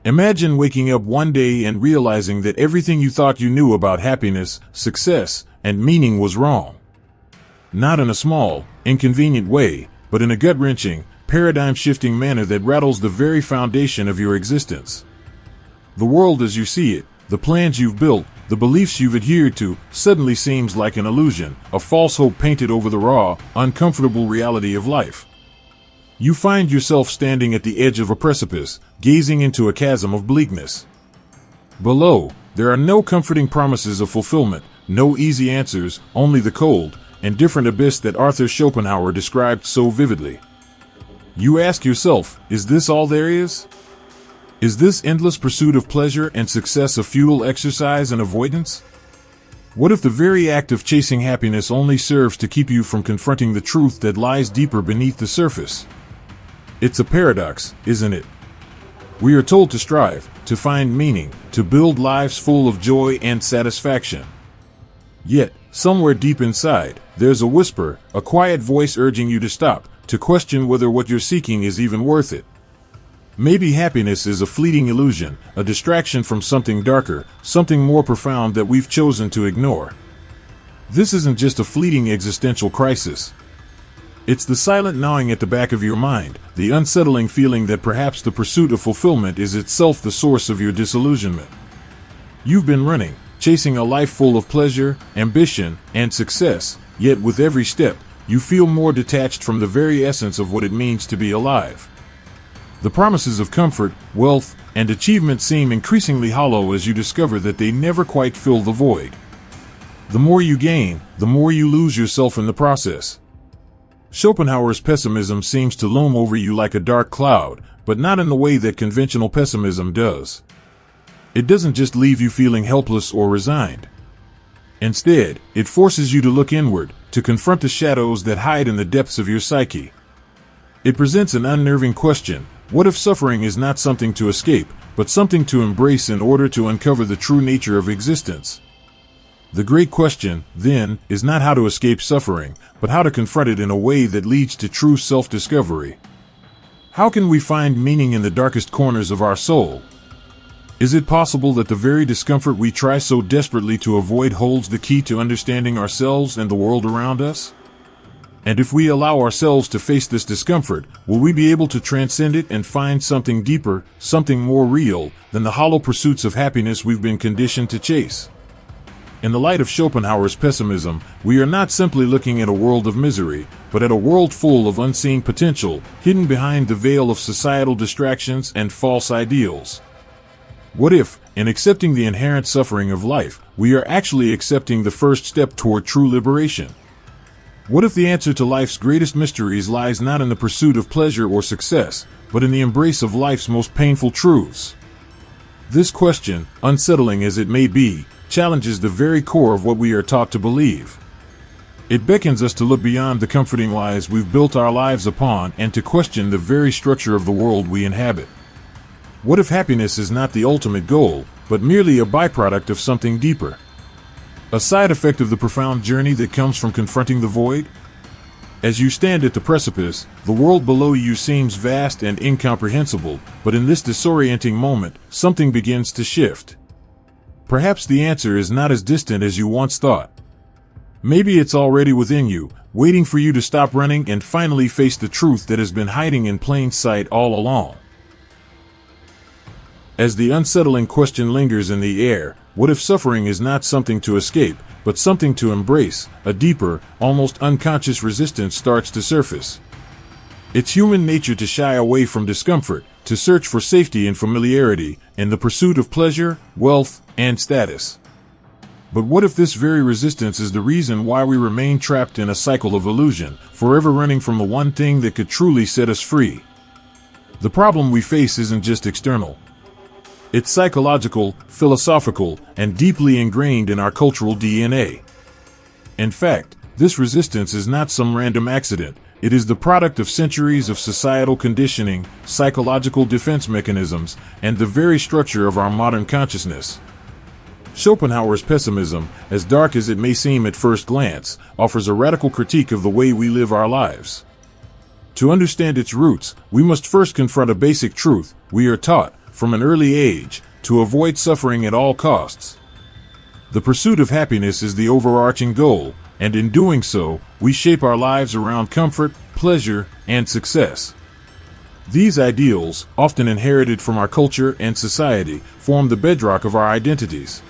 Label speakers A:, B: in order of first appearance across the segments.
A: Imagine waking up one day and realizing that everything you thought you knew about happiness, success, and meaning was wrong. Not in a small, inconvenient way, but in a gut-wrenching, paradigm-shifting manner that rattles the very foundation of your existence. The world as you see it, the plans you've built, the beliefs you've adhered to, suddenly seems like an illusion, a false hope painted over the raw, uncomfortable reality of life. You find yourself standing at the edge of a precipice, gazing into a chasm of bleakness. Below, there are no comforting promises of fulfillment, no easy answers, only the cold, indifferent abyss that Arthur Schopenhauer described so vividly. You ask yourself, is this all there is? Is this endless pursuit of pleasure and success a futile exercise in avoidance? What if the very act of chasing happiness only serves to keep you from confronting the truth that lies deeper beneath the surface? It's a paradox, isn't it? We are told to strive, to find meaning, to build lives full of joy and satisfaction. Yet, somewhere deep inside, there's a whisper, a quiet voice urging you to stop, to question whether what you're seeking is even worth it. Maybe happiness is a fleeting illusion, a distraction from something darker, something more profound that we've chosen to ignore. This isn't just a fleeting existential crisis. It's the silent gnawing at the back of your mind, the unsettling feeling that perhaps the pursuit of fulfillment is itself the source of your disillusionment. You've been running, chasing a life full of pleasure, ambition, and success, yet with every step, you feel more detached from the very essence of what it means to be alive. The promises of comfort, wealth, and achievement seem increasingly hollow as you discover that they never quite fill the void. The more you gain, the more you lose yourself in the process. Schopenhauer's pessimism seems to loom over you like a dark cloud, but not in the way that conventional pessimism does. It doesn't just leave you feeling helpless or resigned. Instead, it forces you to look inward, to confront the shadows that hide in the depths of your psyche. It presents an unnerving question: what if suffering is not something to escape, but something to embrace in order to uncover the true nature of existence? The great question, then, is not how to escape suffering, but how to confront it in a way that leads to true self-discovery. How can we find meaning in the darkest corners of our soul? Is it possible that the very discomfort we try so desperately to avoid holds the key to understanding ourselves and the world around us? And if we allow ourselves to face this discomfort, will we be able to transcend it and find something deeper, something more real, than the hollow pursuits of happiness we've been conditioned to chase? In the light of Schopenhauer's pessimism, we are not simply looking at a world of misery, but at a world full of unseen potential, hidden behind the veil of societal distractions and false ideals. What if, in accepting the inherent suffering of life, we are actually accepting the first step toward true liberation? What if the answer to life's greatest mysteries lies not in the pursuit of pleasure or success, but in the embrace of life's most painful truths? This question, unsettling as it may be, challenges the very core of what we are taught to believe. It beckons us to look beyond the comforting lies we've built our lives upon and to question the very structure of the world we inhabit. What if happiness is not the ultimate goal, but merely a byproduct of something deeper? A side effect of the profound journey that comes from confronting the void? As you stand at the precipice, the world below you seems vast and incomprehensible, but in this disorienting moment, something begins to shift. Perhaps the answer is not as distant as you once thought. Maybe it's already within you, waiting for you to stop running and finally face the truth that has been hiding in plain sight all along. As the unsettling question lingers in the air, what if suffering is not something to escape, but something to embrace? A deeper, almost unconscious resistance starts to surface. It's human nature to shy away from discomfort, to search for safety and familiarity, in the pursuit of pleasure, wealth, and status. But what if this very resistance is the reason why we remain trapped in a cycle of illusion, forever running from the one thing that could truly set us free? The problem we face isn't just external. It's psychological, philosophical, and deeply ingrained in our cultural DNA. In fact, this resistance is not some random accident. It is the product of centuries of societal conditioning, psychological defense mechanisms, and the very structure of our modern consciousness. Schopenhauer's pessimism, as dark as it may seem at first glance, offers a radical critique of the way we live our lives. To understand its roots, we must first confront a basic truth. We are taught, from an early age, to avoid suffering at all costs. The pursuit of happiness is the overarching goal, and in doing so, we shape our lives around comfort, pleasure, and success. These ideals, often inherited from our culture and society, form the bedrock of our identities.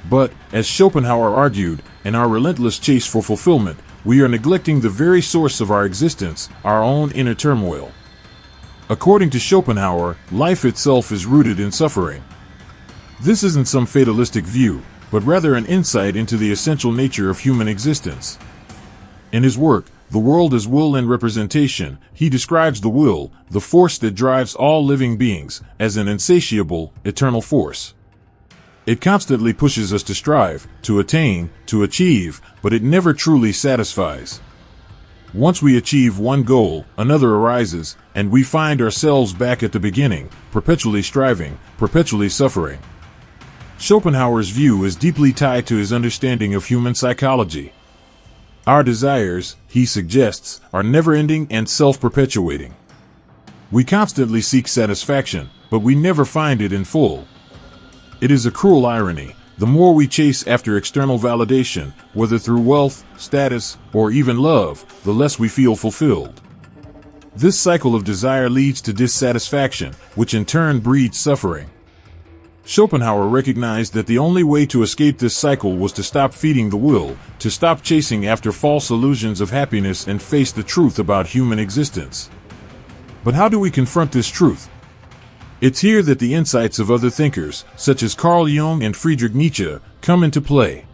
A: But, as Schopenhauer argued, in our relentless chase for fulfillment, we are neglecting the very source of our existence, our own inner turmoil. According to Schopenhauer, life itself is rooted in suffering. This isn't some fatalistic view, but rather an insight into the essential nature of human existence. In his work, The World as Will and Representation, he describes the will, the force that drives all living beings, as an insatiable, eternal force. It constantly pushes us to strive, to attain, to achieve, but it never truly satisfies. Once we achieve one goal, another arises, and we find ourselves back at the beginning, perpetually striving, perpetually suffering. Schopenhauer's view is deeply tied to his understanding of human psychology. Our desires, he suggests, are never-ending and self-perpetuating. We constantly seek satisfaction, but we never find it in full. It is a cruel irony. The more we chase after external validation, whether through wealth, status, or even love, the less we feel fulfilled. This cycle of desire leads to dissatisfaction, which in turn breeds suffering. Schopenhauer recognized that the only way to escape this cycle was to stop feeding the will, to stop chasing after false illusions of happiness and face the truth about human existence. But how do we confront this truth? It's here that the insights of other thinkers, such as Carl Jung and Friedrich Nietzsche, come into play.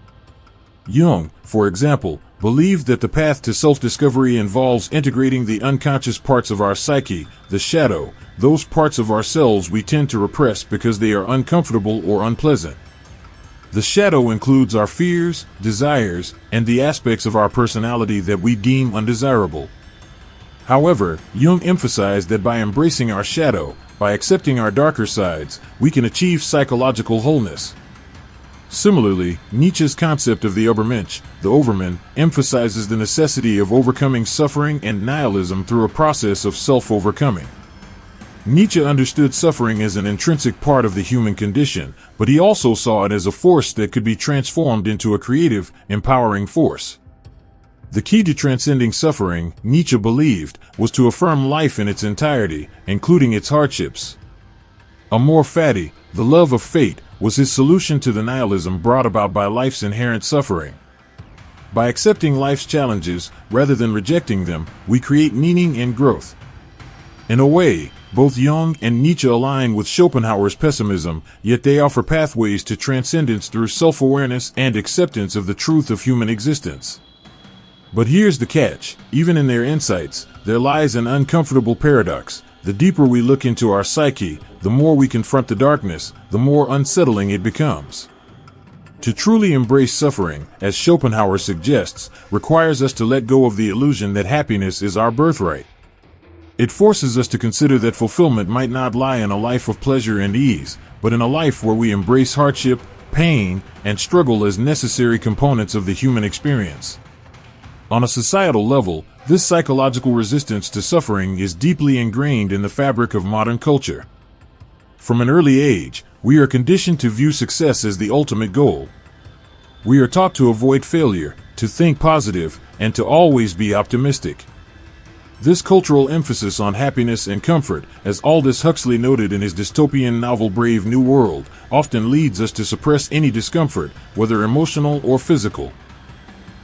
A: Jung, for example, believed that the path to self-discovery involves integrating the unconscious parts of our psyche, the shadow, those parts of ourselves we tend to repress because they are uncomfortable or unpleasant. The shadow includes our fears, desires, and the aspects of our personality that we deem undesirable. However, Jung emphasized that by embracing our shadow, by accepting our darker sides, we can achieve psychological wholeness. Similarly, Nietzsche's concept of the Übermensch, the overman, emphasizes the necessity of overcoming suffering and nihilism through a process of self-overcoming. Nietzsche understood suffering as an intrinsic part of the human condition, but he also saw it as a force that could be transformed into a creative, empowering force. The key to transcending suffering, Nietzsche believed, was to affirm life in its entirety, including its hardships. Amor fati, the love of fate, was his solution to the nihilism brought about by life's inherent suffering. By accepting life's challenges, rather than rejecting them, we create meaning and growth. In a way, both Jung and Nietzsche align with Schopenhauer's pessimism, yet they offer pathways to transcendence through self-awareness and acceptance of the truth of human existence. But here's the catch: even in their insights, there lies an uncomfortable paradox. The deeper we look into our psyche, the more we confront the darkness, the more unsettling it becomes. To truly embrace suffering, as Schopenhauer suggests, requires us to let go of the illusion that happiness is our birthright. It forces us to consider that fulfillment might not lie in a life of pleasure and ease, but in a life where we embrace hardship, pain, and struggle as necessary components of the human experience. On a societal level, this psychological resistance to suffering is deeply ingrained in the fabric of modern culture. From an early age, we are conditioned to view success as the ultimate goal. We are taught to avoid failure, to think positive, and to always be optimistic. This cultural emphasis on happiness and comfort, as Aldous Huxley noted in his dystopian novel Brave New World, often leads us to suppress any discomfort, whether emotional or physical.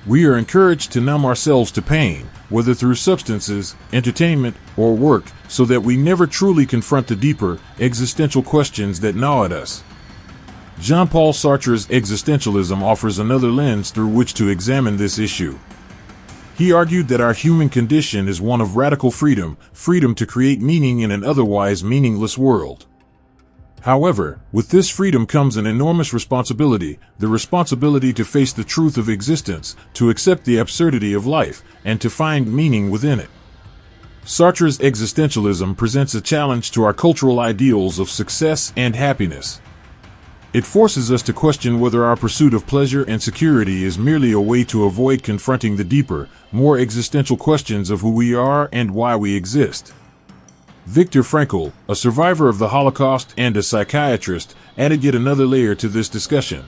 A: We are encouraged to numb ourselves to pain, whether through substances, entertainment, or work, so that we never truly confront the deeper, existential questions that gnaw at us. Jean-Paul Sartre's Existentialism offers another lens through which to examine this issue. He argued that our human condition is one of radical freedom, freedom to create meaning in an otherwise meaningless world. However, with this freedom comes an enormous responsibility, the responsibility to face the truth of existence, to accept the absurdity of life, and to find meaning within it. Sartre's existentialism presents a challenge to our cultural ideals of success and happiness. It forces us to question whether our pursuit of pleasure and security is merely a way to avoid confronting the deeper, more existential questions of who we are and why we exist. Viktor Frankl, a survivor of the Holocaust and a psychiatrist, added yet another layer to this discussion.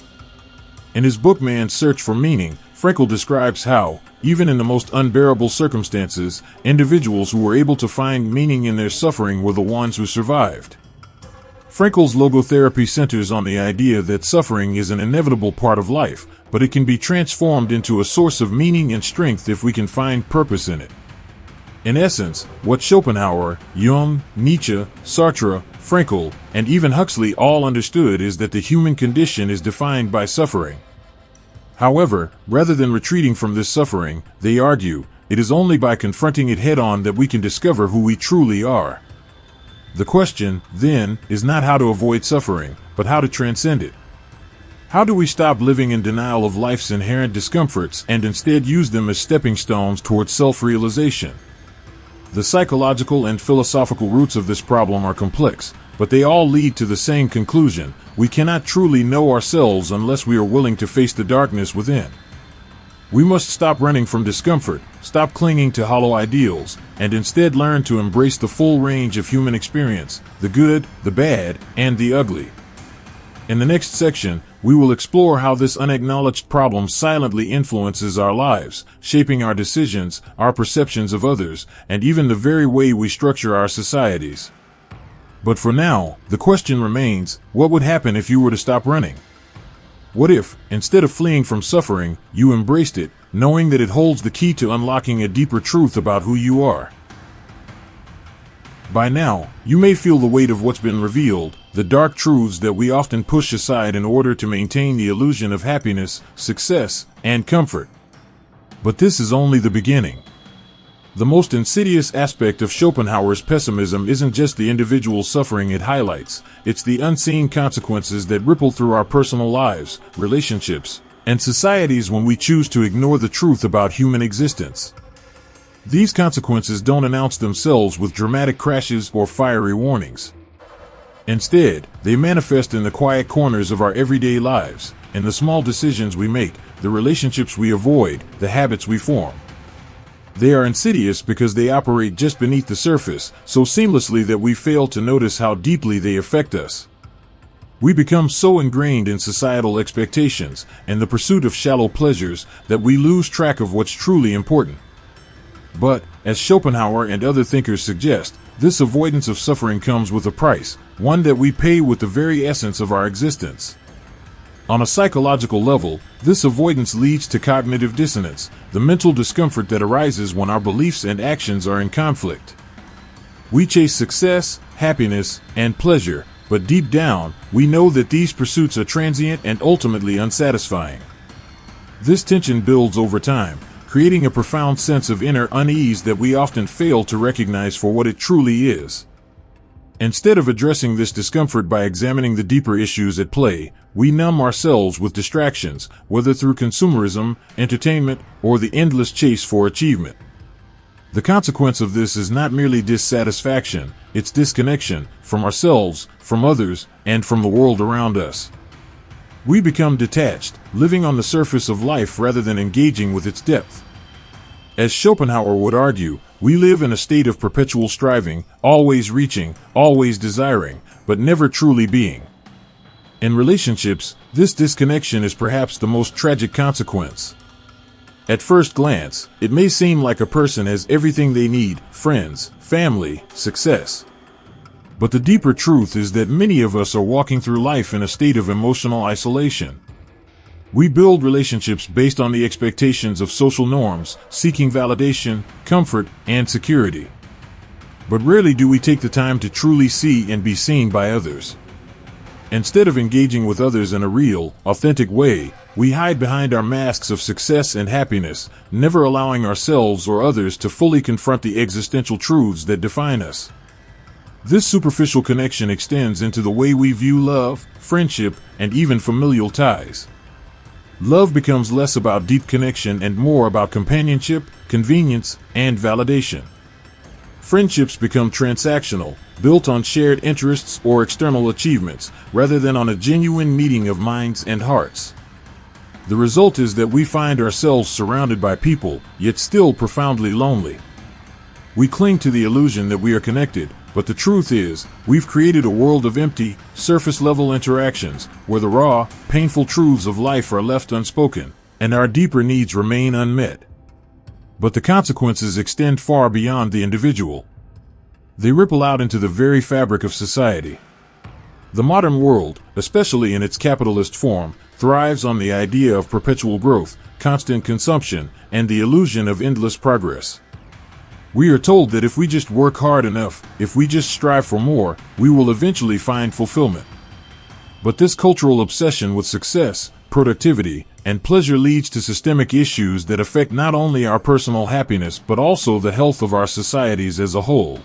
A: In his book Man's Search for Meaning, Frankl describes how, even in the most unbearable circumstances, individuals who were able to find meaning in their suffering were the ones who survived. Frankl's logotherapy centers on the idea that suffering is an inevitable part of life, but it can be transformed into a source of meaning and strength if we can find purpose in it. In essence, what Schopenhauer, Jung, Nietzsche, Sartre, Frankl, and even Huxley all understood is that the human condition is defined by suffering. However, rather than retreating from this suffering, they argue, it is only by confronting it head-on that we can discover who we truly are. The question, then, is not how to avoid suffering, but how to transcend it. How do we stop living in denial of life's inherent discomforts and instead use them as stepping stones towards self-realization? The psychological and philosophical roots of this problem are complex, but they all lead to the same conclusion: we cannot truly know ourselves unless we are willing to face the darkness within. We must stop running from discomfort, stop clinging to hollow ideals, and instead learn to embrace the full range of human experience, the good, the bad, and the ugly. In the next section, we will explore how this unacknowledged problem silently influences our lives, shaping our decisions, our perceptions of others, and even the very way we structure our societies. But for now, the question remains, what would happen if you were to stop running? What if, instead of fleeing from suffering, you embraced it, knowing that it holds the key to unlocking a deeper truth about who you are? By now, you may feel the weight of what's been revealed, the dark truths that we often push aside in order to maintain the illusion of happiness, success, and comfort. But this is only the beginning. The most insidious aspect of Schopenhauer's pessimism isn't just the individual suffering it highlights, it's the unseen consequences that ripple through our personal lives, relationships, and societies when we choose to ignore the truth about human existence. These consequences don't announce themselves with dramatic crashes or fiery warnings. Instead, they manifest in the quiet corners of our everyday lives, in the small decisions we make, the relationships we avoid, the habits we form. They are insidious because they operate just beneath the surface, so seamlessly that we fail to notice how deeply they affect us. We become so ingrained in societal expectations and the pursuit of shallow pleasures that we lose track of what's truly important. But, as Schopenhauer and other thinkers suggest, this avoidance of suffering comes with a price, one that we pay with the very essence of our existence. On a psychological level, this avoidance leads to cognitive dissonance, the mental discomfort that arises when our beliefs and actions are in conflict. We chase success, happiness, and pleasure, but deep down, we know that these pursuits are transient and ultimately unsatisfying. This tension builds over time, creating a profound sense of inner unease that we often fail to recognize for what it truly is. Instead of addressing this discomfort by examining the deeper issues at play, we numb ourselves with distractions, whether through consumerism, entertainment, or the endless chase for achievement. The consequence of this is not merely dissatisfaction, it's disconnection from ourselves, from others, and from the world around us. We become detached, living on the surface of life rather than engaging with its depth. As Schopenhauer would argue, we live in a state of perpetual striving, always reaching, always desiring, but never truly being. In relationships, this disconnection is perhaps the most tragic consequence. At first glance, it may seem like a person has everything they need: friends, family, success. But the deeper truth is that many of us are walking through life in a state of emotional isolation. We build relationships based on the expectations of social norms, seeking validation, comfort, and security. But rarely do we take the time to truly see and be seen by others. Instead of engaging with others in a real, authentic way, we hide behind our masks of success and happiness, never allowing ourselves or others to fully confront the existential truths that define us. This superficial connection extends into the way we view love, friendship, and even familial ties. Love becomes less about deep connection and more about companionship, convenience, and validation. Friendships become transactional, built on shared interests or external achievements, rather than on a genuine meeting of minds and hearts. The result is that we find ourselves surrounded by people, yet still profoundly lonely. We cling to the illusion that we are connected, But the truth is, we've created a world of empty, surface-level interactions, where the raw, painful truths of life are left unspoken, and our deeper needs remain unmet. But the consequences extend far beyond the individual. They ripple out into the very fabric of society. The modern world, especially in its capitalist form, thrives on the idea of perpetual growth, constant consumption, and the illusion of endless progress. We are told that if we just work hard enough, if we just strive for more, we will eventually find fulfillment. But this cultural obsession with success, productivity, and pleasure leads to systemic issues that affect not only our personal happiness but also the health of our societies as a whole.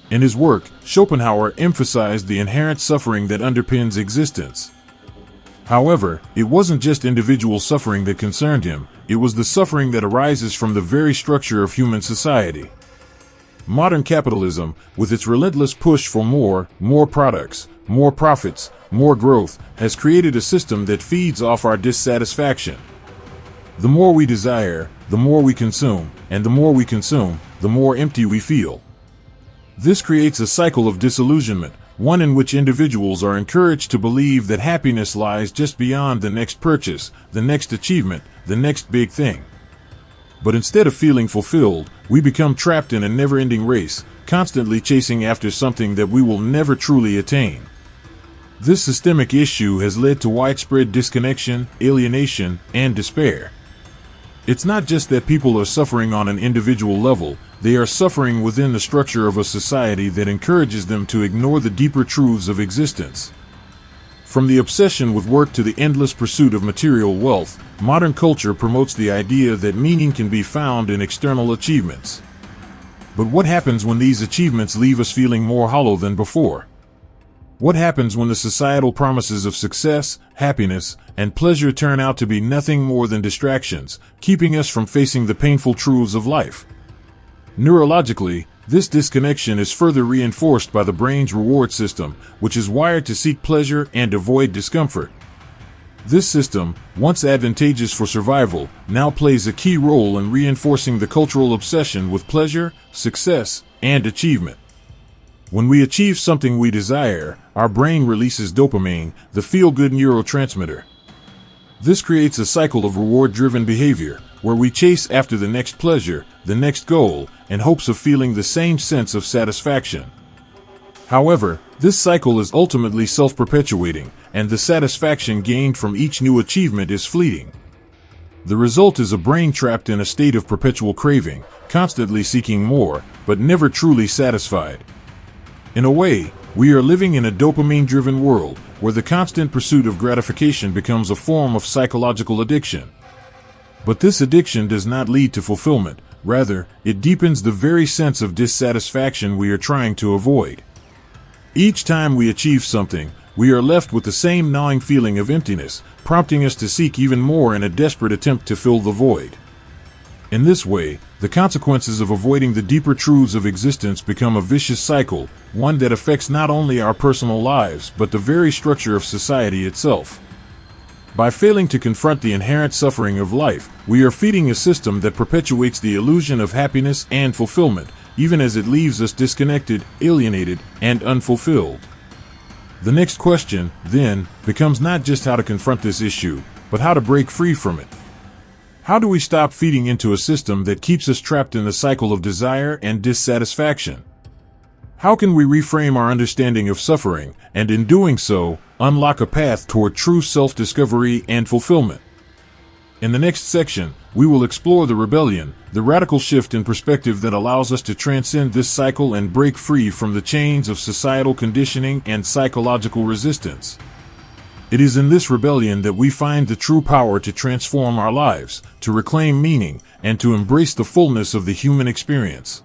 A: In his work, Schopenhauer emphasized the inherent suffering that underpins existence. However, it wasn't just individual suffering that concerned him, it was the suffering that arises from the very structure of human society. Modern capitalism, with its relentless push for more products, more profits, more growth, has created a system that feeds off our dissatisfaction. The more we desire, the more we consume, and the more we consume, the more empty we feel. This creates a cycle of disillusionment, one in which individuals are encouraged to believe that happiness lies just beyond the next purchase, the next achievement, the next big thing. But instead of feeling fulfilled, we become trapped in a never-ending race, constantly chasing after something that we will never truly attain. This systemic issue has led to widespread disconnection, alienation, and despair. It's not just that people are suffering on an individual level, they are suffering within the structure of a society that encourages them to ignore the deeper truths of existence. From the obsession with work to the endless pursuit of material wealth, modern culture promotes the idea that meaning can be found in external achievements. But what happens when these achievements leave us feeling more hollow than before? What happens when the societal promises of success, happiness, and pleasure turn out to be nothing more than distractions, keeping us from facing the painful truths of life? Neurologically, this disconnection is further reinforced by the brain's reward system, which is wired to seek pleasure and avoid discomfort. This system, once advantageous for survival, now plays a key role in reinforcing the cultural obsession with pleasure, success, and achievement. When we achieve something we desire, our brain releases dopamine, the feel-good neurotransmitter. This creates a cycle of reward-driven behavior, where we chase after the next pleasure, the next goal, in hopes of feeling the same sense of satisfaction. However, this cycle is ultimately self-perpetuating, and the satisfaction gained from each new achievement is fleeting. The result is a brain trapped in a state of perpetual craving, constantly seeking more, but never truly satisfied. In a way, we are living in a dopamine-driven world, where the constant pursuit of gratification becomes a form of psychological addiction. But this addiction does not lead to fulfillment, rather, it deepens the very sense of dissatisfaction we are trying to avoid. Each time we achieve something, we are left with the same gnawing feeling of emptiness, prompting us to seek even more in a desperate attempt to fill the void. In this way, the consequences of avoiding the deeper truths of existence become a vicious cycle, one that affects not only our personal lives but the very structure of society itself. By failing to confront the inherent suffering of life, we are feeding a system that perpetuates the illusion of happiness and fulfillment, even as it leaves us disconnected, alienated, and unfulfilled. The next question, then, becomes not just how to confront this issue, but how to break free from it. How do we stop feeding into a system that keeps us trapped in the cycle of desire and dissatisfaction? How can we reframe our understanding of suffering, and in doing so, unlock a path toward true self-discovery and fulfillment? In the next section, we will explore the rebellion, the radical shift in perspective that allows us to transcend this cycle and break free from the chains of societal conditioning and psychological resistance. It is in this rebellion that we find the true power to transform our lives, to reclaim meaning, and to embrace the fullness of the human experience.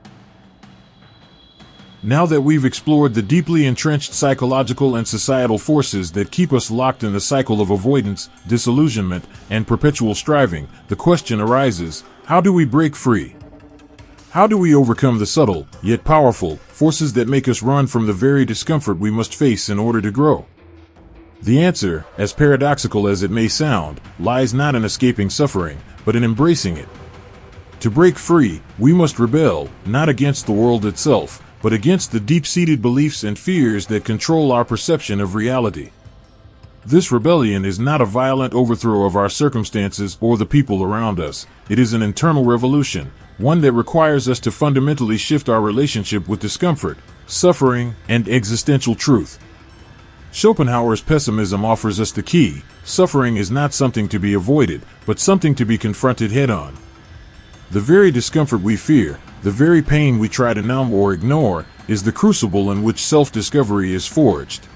A: Now that we've explored the deeply entrenched psychological and societal forces that keep us locked in the cycle of avoidance, disillusionment, and perpetual striving, the question arises, how do we break free? How do we overcome the subtle, yet powerful, forces that make us run from the very discomfort we must face in order to grow? The answer, as paradoxical as it may sound, lies not in escaping suffering, but in embracing it. To break free, we must rebel, not against the world itself, but against the deep-seated beliefs and fears that control our perception of reality. This rebellion is not a violent overthrow of our circumstances or the people around us. It is an internal revolution, one that requires us to fundamentally shift our relationship with discomfort, suffering, and existential truth. Schopenhauer's Pessimism offers us the key. Suffering is not something to be avoided, but something to be confronted head-on. The very discomfort we fear, the very pain we try to numb or ignore, is the crucible in which self-discovery is forged.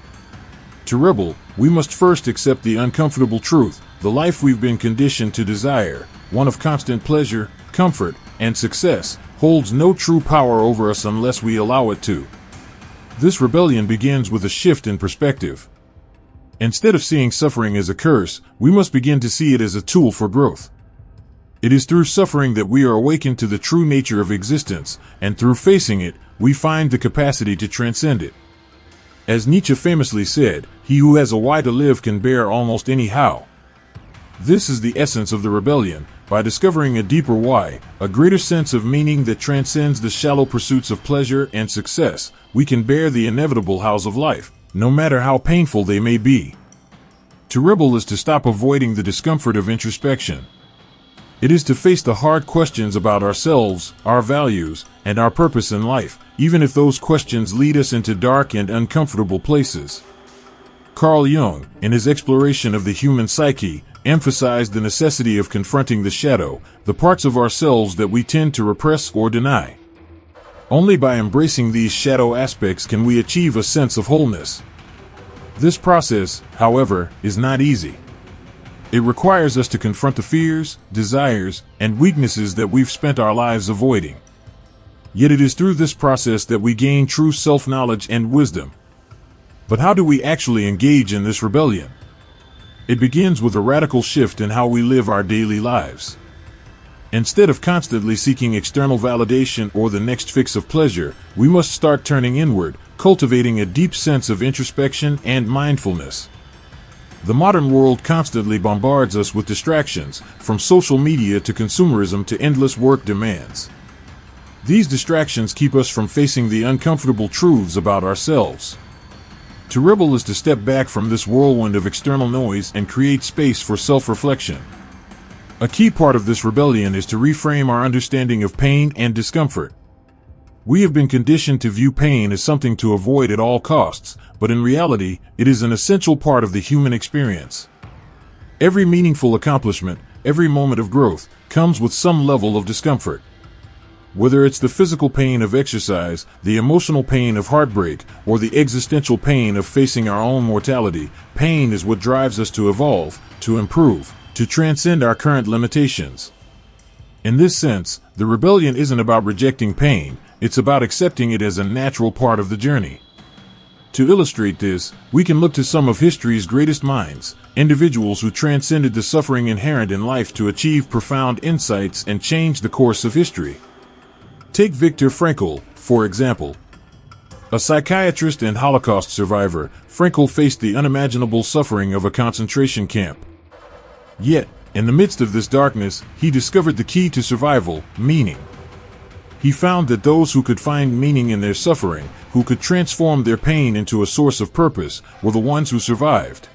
A: To rebel, we must first accept the uncomfortable truth. The life we've been conditioned to desire, one of constant pleasure, comfort, and success, holds no true power over us unless we allow it to. This rebellion begins with a shift in perspective. Instead of seeing suffering as a curse, we must begin to see it as a tool for growth. It is through suffering that we are awakened to the true nature of existence, and through facing it, we find the capacity to transcend it. As Nietzsche famously said, "He who has a why to live can bear almost any how." This is the essence of the rebellion. By discovering a deeper why, a greater sense of meaning that transcends the shallow pursuits of pleasure and success, we can bear the inevitable hows of life, no matter how painful they may be. To rebel is to stop avoiding the discomfort of introspection. It is to face the hard questions about ourselves, our values, and our purpose in life, even if those questions lead us into dark and uncomfortable places. Carl Jung, in his exploration of the human psyche, emphasized the necessity of confronting the shadow, the parts of ourselves that we tend to repress or deny. Only by embracing these shadow aspects can we achieve a sense of wholeness. This process, however, is not easy. It requires us to confront the fears, desires, and weaknesses that we've spent our lives avoiding. Yet it is through this process that we gain true self-knowledge and wisdom. But how do we actually engage in this rebellion? It begins with a radical shift in how we live our daily lives. Instead of constantly seeking external validation or the next fix of pleasure, we must start turning inward, cultivating a deep sense of introspection and mindfulness. The modern world constantly bombards us with distractions, from social media to consumerism to endless work demands. These distractions keep us from facing the uncomfortable truths about ourselves. To rebel is to step back from this whirlwind of external noise and create space for self-reflection. A key part of this rebellion is to reframe our understanding of pain and discomfort. We have been conditioned to view pain as something to avoid at all costs, but in reality, it is an essential part of the human experience. Every meaningful accomplishment, every moment of growth, comes with some level of discomfort. Whether it's the physical pain of exercise, the emotional pain of heartbreak, or the existential pain of facing our own mortality, pain is what drives us to evolve, to improve, to transcend our current limitations. In this sense, the rebellion isn't about rejecting pain, it's about accepting it as a natural part of the journey. To illustrate this, we can look to some of history's greatest minds, individuals who transcended the suffering inherent in life to achieve profound insights and change the course of history. Take Viktor Frankl, for example. A psychiatrist and Holocaust survivor, Frankl faced the unimaginable suffering of a concentration camp. Yet, in the midst of this darkness, he discovered the key to survival: meaning. He found that those who could find meaning in their suffering, who could transform their pain into a source of purpose, were the ones who survived.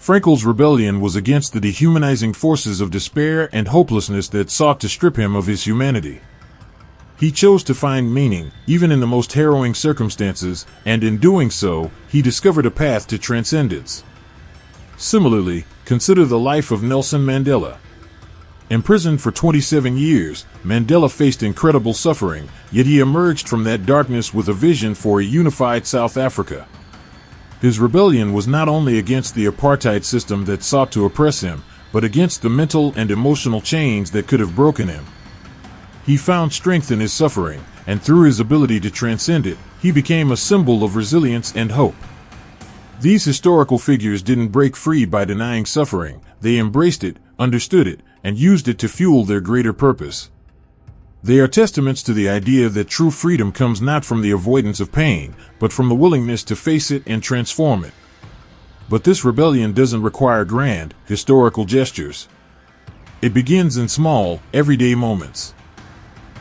A: Frankl's rebellion was against the dehumanizing forces of despair and hopelessness that sought to strip him of his humanity. He chose to find meaning, even in the most harrowing circumstances, and in doing so, he discovered a path to transcendence. Similarly, consider the life of Nelson Mandela. Imprisoned for 27 years, Mandela faced incredible suffering, yet he emerged from that darkness with a vision for a unified South Africa. His rebellion was not only against the apartheid system that sought to oppress him, but against the mental and emotional chains that could have broken him. He found strength in his suffering, and through his ability to transcend it, he became a symbol of resilience and hope. These historical figures didn't break free by denying suffering, they embraced it, understood it, and used it to fuel their greater purpose. They are testaments to the idea that true freedom comes not from the avoidance of pain, but from the willingness to face it and transform it. But this rebellion doesn't require grand, historical gestures. It begins in small, everyday moments.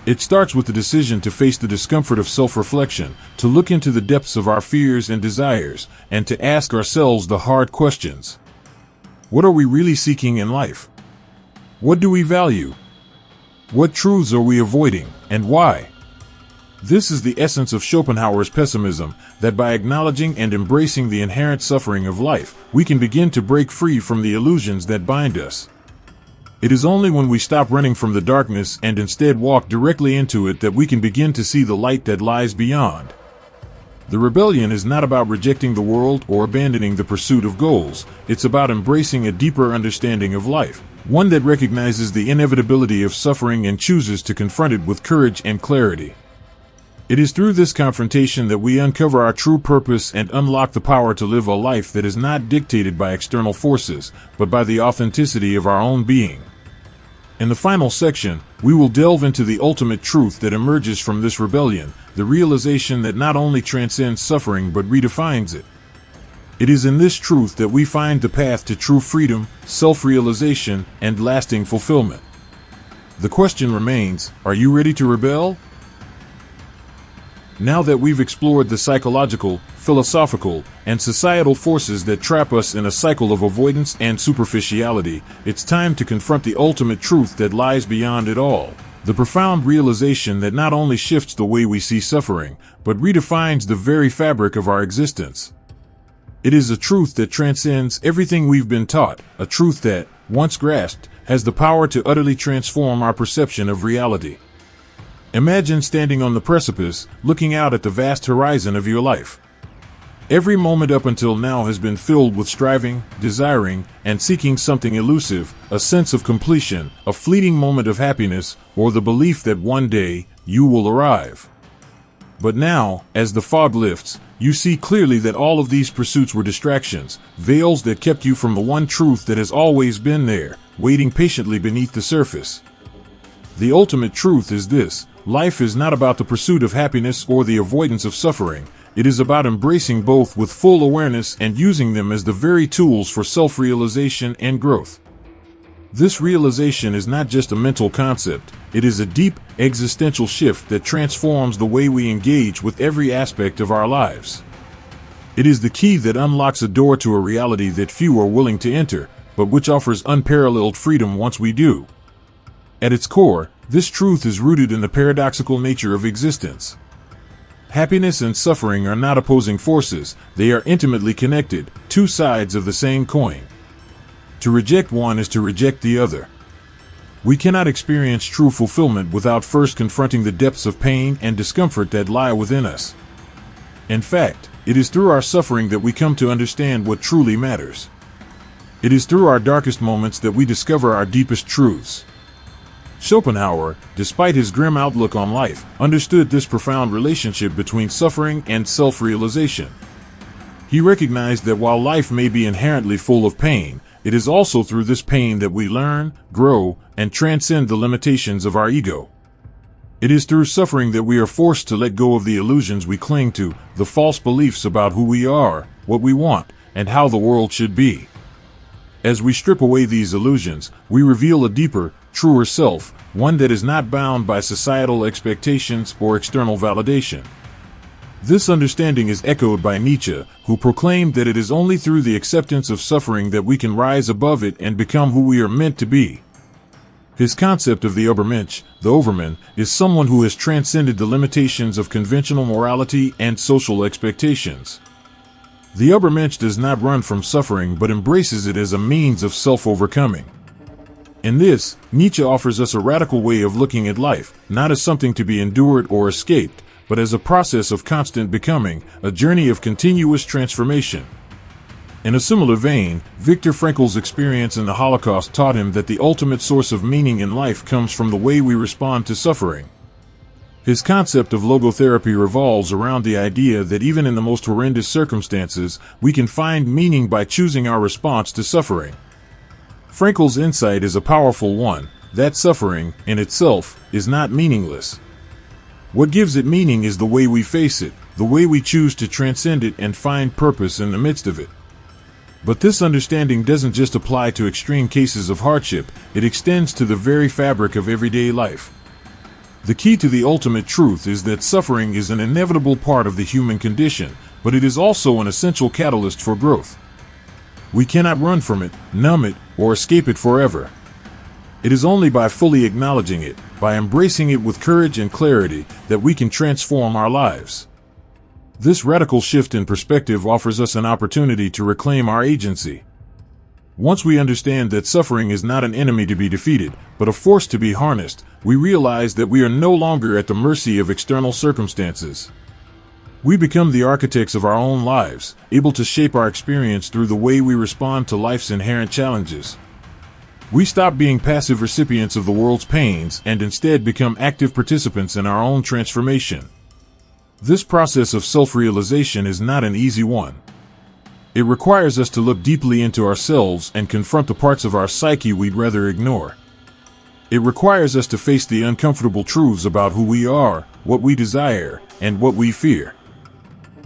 A: It starts with the decision to face the discomfort of self-reflection, to look into the depths of our fears and desires, and to ask ourselves the hard questions. What are we really seeking in life? What do we value? What truths are we avoiding, and why? This is the essence of Schopenhauer's pessimism, that by acknowledging and embracing the inherent suffering of life, we can begin to break free from the illusions that bind us. It is only when we stop running from the darkness and instead walk directly into it that we can begin to see the light that lies beyond. The rebellion is not about rejecting the world or abandoning the pursuit of goals. It's about embracing a deeper understanding of life, one that recognizes the inevitability of suffering and chooses to confront it with courage and clarity. It is through this confrontation that we uncover our true purpose and unlock the power to live a life that is not dictated by external forces, but by the authenticity of our own being. In the final section, we will delve into the ultimate truth that emerges from this rebellion, the realization that not only transcends suffering but redefines it. It is in this truth that we find the path to true freedom, self-realization, and lasting fulfillment. The question remains, are you ready to rebel? Now that we've explored the psychological, philosophical, and societal forces that trap us in a cycle of avoidance and superficiality, it's time to confront the ultimate truth that lies beyond it all. The profound realization that not only shifts the way we see suffering, but redefines the very fabric of our existence. It is a truth that transcends everything we've been taught, a truth that, once grasped, has the power to utterly transform our perception of reality. Imagine standing on the precipice, looking out at the vast horizon of your life. Every moment up until now has been filled with striving, desiring, and seeking something elusive, a sense of completion, a fleeting moment of happiness, or the belief that one day, you will arrive. But now, as the fog lifts, you see clearly that all of these pursuits were distractions, veils that kept you from the one truth that has always been there, waiting patiently beneath the surface. The ultimate truth is this: life is not about the pursuit of happiness or the avoidance of suffering. It is about embracing both with full awareness and using them as the very tools for self-realization and growth. This realization is not just a mental concept, it is a deep, existential shift that transforms the way we engage with every aspect of our lives. It is the key that unlocks a door to a reality that few are willing to enter, but which offers unparalleled freedom once we do. At its core, this truth is rooted in the paradoxical nature of existence. Happiness and suffering are not opposing forces, they are intimately connected, two sides of the same coin. To reject one is to reject the other. We cannot experience true fulfillment without first confronting the depths of pain and discomfort that lie within us. In fact, it is through our suffering that we come to understand what truly matters. It is through our darkest moments that we discover our deepest truths. Schopenhauer, despite his grim outlook on life, understood this profound relationship between suffering and self-realization. He recognized that while life may be inherently full of pain, it is also through this pain that we learn, grow, and transcend the limitations of our ego. It is through suffering that we are forced to let go of the illusions we cling to, the false beliefs about who we are, what we want, and how the world should be. As we strip away these illusions, we reveal a deeper, truer self, one that is not bound by societal expectations or external validation. This understanding is echoed by Nietzsche, who proclaimed that it is only through the acceptance of suffering that we can rise above it and become who we are meant to be. His concept of the Übermensch, the Overman, is someone who has transcended the limitations of conventional morality and social expectations. The Übermensch does not run from suffering but embraces it as a means of self-overcoming. In this, Nietzsche offers us a radical way of looking at life, not as something to be endured or escaped, but as a process of constant becoming, a journey of continuous transformation. In a similar vein, Viktor Frankl's experience in the Holocaust taught him that the ultimate source of meaning in life comes from the way we respond to suffering. His concept of logotherapy revolves around the idea that even in the most horrendous circumstances, we can find meaning by choosing our response to suffering. Frankl's insight is a powerful one, that suffering, in itself, is not meaningless. What gives it meaning is the way we face it, the way we choose to transcend it and find purpose in the midst of it. But this understanding doesn't just apply to extreme cases of hardship, it extends to the very fabric of everyday life. The key to the ultimate truth is that suffering is an inevitable part of the human condition, but it is also an essential catalyst for growth. We cannot run from it, numb it, or escape it forever. It is only by fully acknowledging it, by embracing it with courage and clarity, that we can transform our lives. This radical shift in perspective offers us an opportunity to reclaim our agency. Once we understand that suffering is not an enemy to be defeated, but a force to be harnessed, we realize that we are no longer at the mercy of external circumstances. We become the architects of our own lives, able to shape our experience through the way we respond to life's inherent challenges. We stop being passive recipients of the world's pains and instead become active participants in our own transformation. This process of self-realization is not an easy one. It requires us to look deeply into ourselves and confront the parts of our psyche we'd rather ignore. It requires us to face the uncomfortable truths about who we are, what we desire, and what we fear.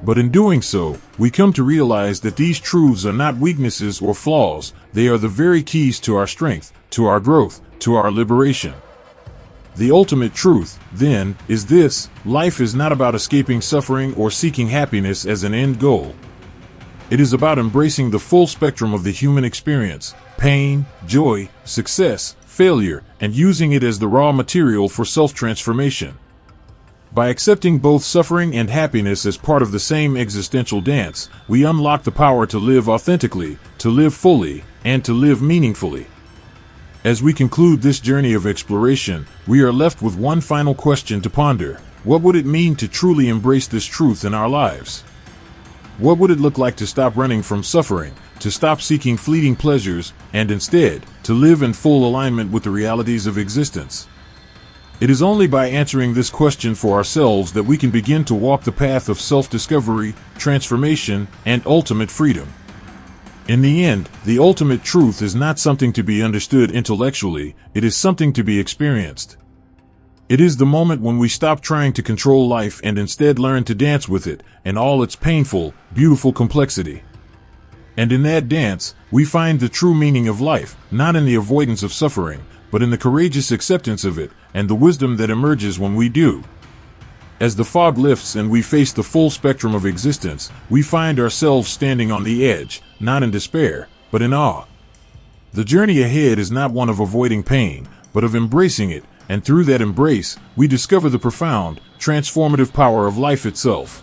A: But in doing so, we come to realize that these truths are not weaknesses or flaws, they are the very keys to our strength, to our growth, to our liberation. The ultimate truth, then, is this: life is not about escaping suffering or seeking happiness as an end goal. It is about embracing the full spectrum of the human experience, pain, joy, success, failure, and using it as the raw material for self-transformation. By accepting both suffering and happiness as part of the same existential dance, we unlock the power to live authentically, to live fully, and to live meaningfully. As we conclude this journey of exploration, we are left with one final question to ponder: what would it mean to truly embrace this truth in our lives? What would it look like to stop running from suffering, to stop seeking fleeting pleasures, and instead, to live in full alignment with the realities of existence? It is only by answering this question for ourselves that we can begin to walk the path of self-discovery, transformation, and ultimate freedom. In the end, the ultimate truth is not something to be understood intellectually, it is something to be experienced. It is the moment when we stop trying to control life and instead learn to dance with it, and all its painful, beautiful complexity. And in that dance, we find the true meaning of life, not in the avoidance of suffering, but in the courageous acceptance of it, and the wisdom that emerges when we do. As the fog lifts and we face the full spectrum of existence, we find ourselves standing on the edge, not in despair, but in awe. The journey ahead is not one of avoiding pain, but of embracing it, and through that embrace, we discover the profound, transformative power of life itself.